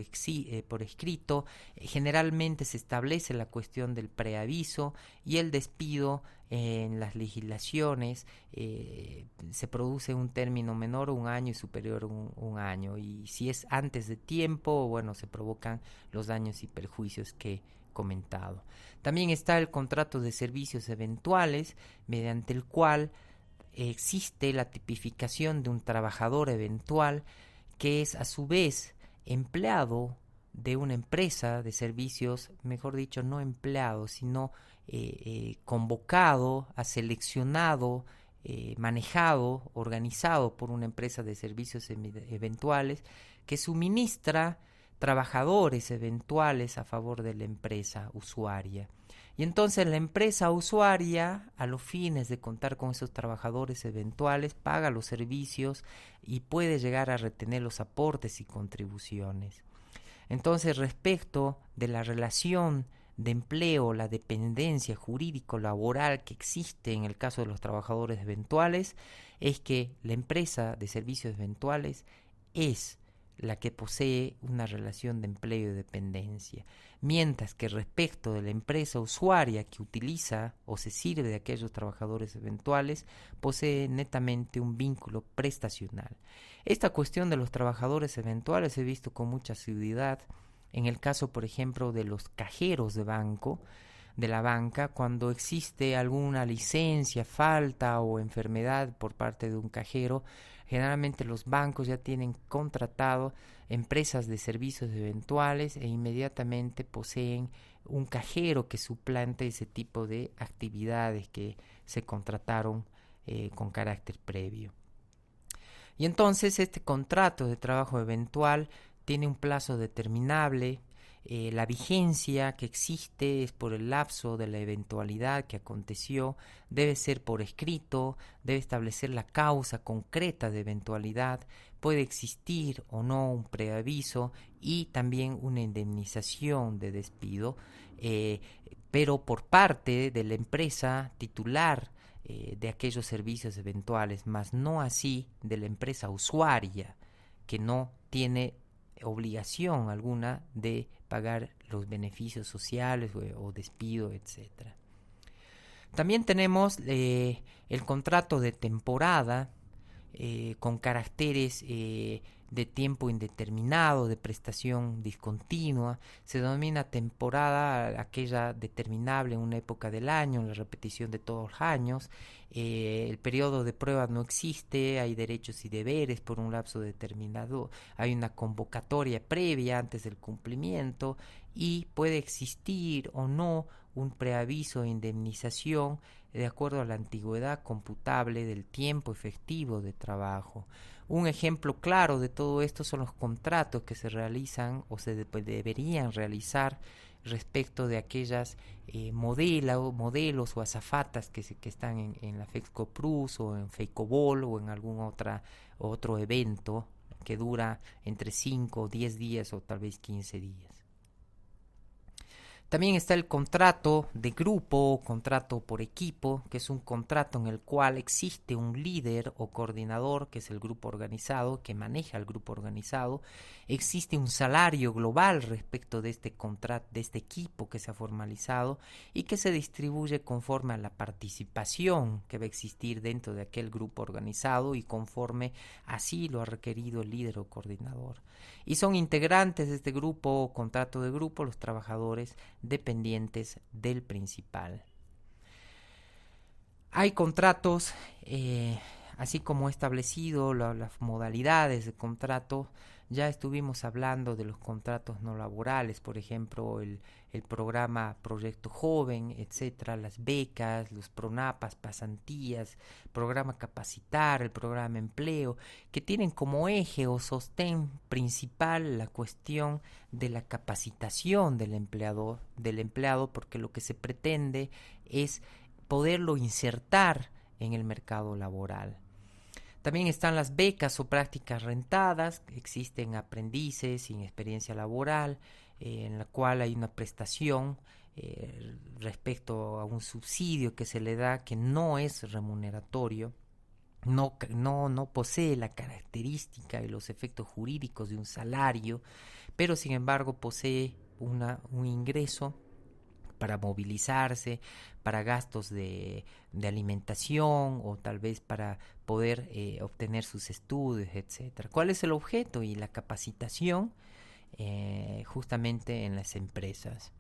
escrito, generalmente se establece la cuestión del preaviso y el despido. En las legislaciones se produce un término menor a un año y superior a un año, y si es antes de tiempo, bueno, se provocan los daños y perjuicios que he comentado. También está el contrato de servicios eventuales, mediante el cual existe la tipificación de un trabajador eventual que es a su vez empleado de una empresa de servicios, mejor dicho, no empleado, sino convocado, seleccionado, manejado, organizado por una empresa de servicios eventuales que suministra trabajadores eventuales a favor de la empresa usuaria. Y entonces la empresa usuaria, a los fines de contar con esos trabajadores eventuales, paga los servicios y puede llegar a retener los aportes y contribuciones. Entonces, respecto de la relación de empleo, la dependencia jurídico-laboral que existe en el caso de los trabajadores eventuales, es que la empresa de servicios eventuales es la que posee una relación de empleo y dependencia, mientras que respecto de la empresa usuaria que utiliza o se sirve de aquellos trabajadores eventuales, posee netamente un vínculo prestacional. Esta cuestión de los trabajadores eventuales he visto con mucha asiduidad en el caso, por ejemplo, de los cajeros de la banca, cuando existe alguna licencia, falta o enfermedad por parte de un cajero. Generalmente los bancos ya tienen contratado empresas de servicios eventuales e inmediatamente poseen un cajero que suplante ese tipo de actividades que se contrataron con carácter previo. Y entonces este contrato de trabajo eventual tiene un plazo determinable. La vigencia que existe es por el lapso de la eventualidad que aconteció, debe ser por escrito, debe establecer la causa concreta de eventualidad, puede existir o no un preaviso y también una indemnización de despido, pero por parte de la empresa titular de aquellos servicios eventuales, más no así de la empresa usuaria, que no tiene obligación alguna de pagar los beneficios sociales o despido, etc. También tenemos el contrato de temporada con caracteres de tiempo indeterminado, de prestación discontinua. Se denomina temporada aquella determinable en una época del año, la repetición de todos los años. El periodo de prueba no existe, hay derechos y deberes por un lapso determinado, hay una convocatoria previa antes del cumplimiento y puede existir o no un preaviso e indemnización de acuerdo a la antigüedad computable del tiempo efectivo de trabajo. Un ejemplo claro de todo esto son los contratos que se realizan o se deberían realizar respecto de aquellas modelos o azafatas que están en la FEXCOPRUS o en FEICOBOL o en algún otro evento que dura entre 5 o 10 días o tal vez 15 días. También está el contrato de grupo o contrato por equipo, que es un contrato en el cual existe un líder o coordinador, que es el grupo organizado, que maneja el grupo organizado. Existe un salario global respecto de este contrato, de este equipo que se ha formalizado y que se distribuye conforme a la participación que va a existir dentro de aquel grupo organizado y conforme así lo ha requerido el líder o coordinador. Y son integrantes de este grupo o contrato de grupo los trabajadores dependientes del principal. Hay contratos, así como he establecido las modalidades de contrato. Ya estuvimos hablando de los contratos no laborales, por ejemplo, el programa Proyecto Joven, etcétera, las becas, los pronapas, pasantías, programa Capacitar, el programa Empleo, que tienen como eje o sostén principal la cuestión de la capacitación del empleado, porque lo que se pretende es poderlo insertar en el mercado laboral. También están las becas o prácticas rentadas. Existen aprendices sin experiencia laboral, en la cual hay una prestación respecto a un subsidio que se le da, que no es remuneratorio, no posee la característica y los efectos jurídicos de un salario, pero sin embargo posee un ingreso para movilizarse, para gastos de alimentación o tal vez para poder obtener sus estudios, etcétera. ¿Cuál es el objeto? Y la capacitación justamente en las empresas.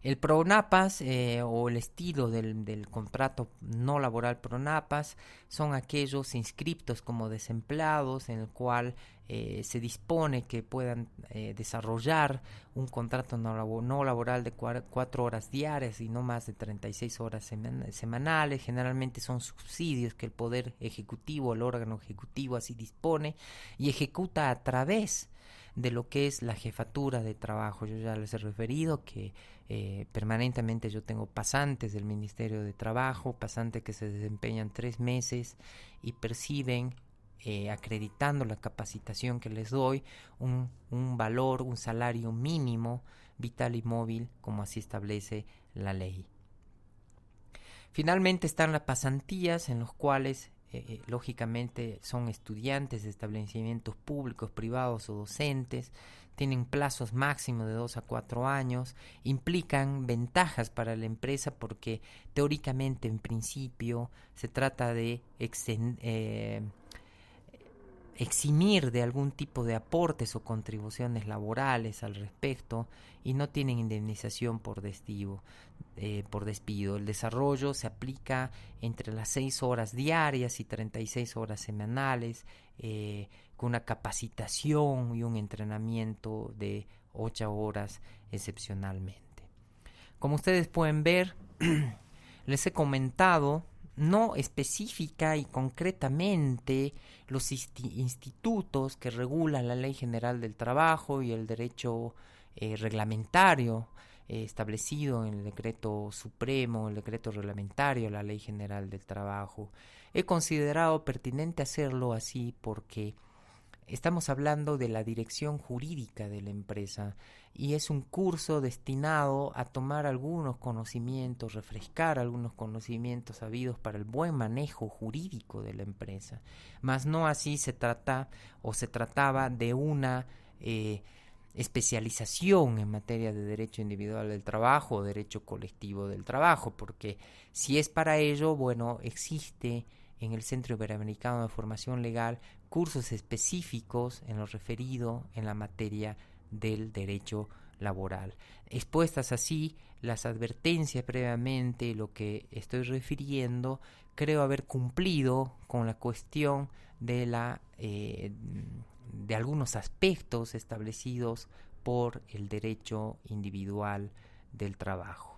El PRONAPAS o el estilo del contrato no laboral PRONAPAS son aquellos inscriptos como desempleados en el cual se dispone que puedan desarrollar un contrato no laboral de 4 horas diarias y no más de 36 horas semanales. Generalmente son subsidios que el Poder Ejecutivo, el órgano ejecutivo así dispone y ejecuta a través de lo que es la jefatura de trabajo. Yo ya les he referido que permanentemente yo tengo pasantes del Ministerio de Trabajo, pasantes que se desempeñan 3 meses y perciben, acreditando la capacitación que les doy, un valor, un salario mínimo vital y móvil, como así establece la ley. Finalmente están las pasantías, en los cuales lógicamente son estudiantes de establecimientos públicos, privados o docentes, tienen plazos máximos de 2 a 4 años, implican ventajas para la empresa porque teóricamente en principio se trata de eximir de algún tipo de aportes o contribuciones laborales al respecto y no tienen indemnización por despido. El desarrollo se aplica entre las 6 horas diarias y 36 horas semanales, con una capacitación y un entrenamiento de 8 horas excepcionalmente. Como ustedes pueden ver, les he comentado no específica y concretamente los institutos que regulan la Ley General del Trabajo y el derecho reglamentario establecido en el decreto supremo, el decreto reglamentario, la Ley General del Trabajo. He considerado pertinente hacerlo así porque estamos hablando de la dirección jurídica de la empresa y es un curso destinado a tomar algunos conocimientos, refrescar algunos conocimientos habidos para el buen manejo jurídico de la empresa. Mas no así se trataba de una especialización en materia de derecho individual del trabajo o derecho colectivo del trabajo, porque si es para ello, bueno, existe en el Centro Iberoamericano de Formación Legal cursos específicos en lo referido en la materia del derecho laboral. Expuestas así las advertencias previamente, lo que estoy refiriendo, creo haber cumplido con la cuestión de de algunos aspectos establecidos por el derecho individual del trabajo.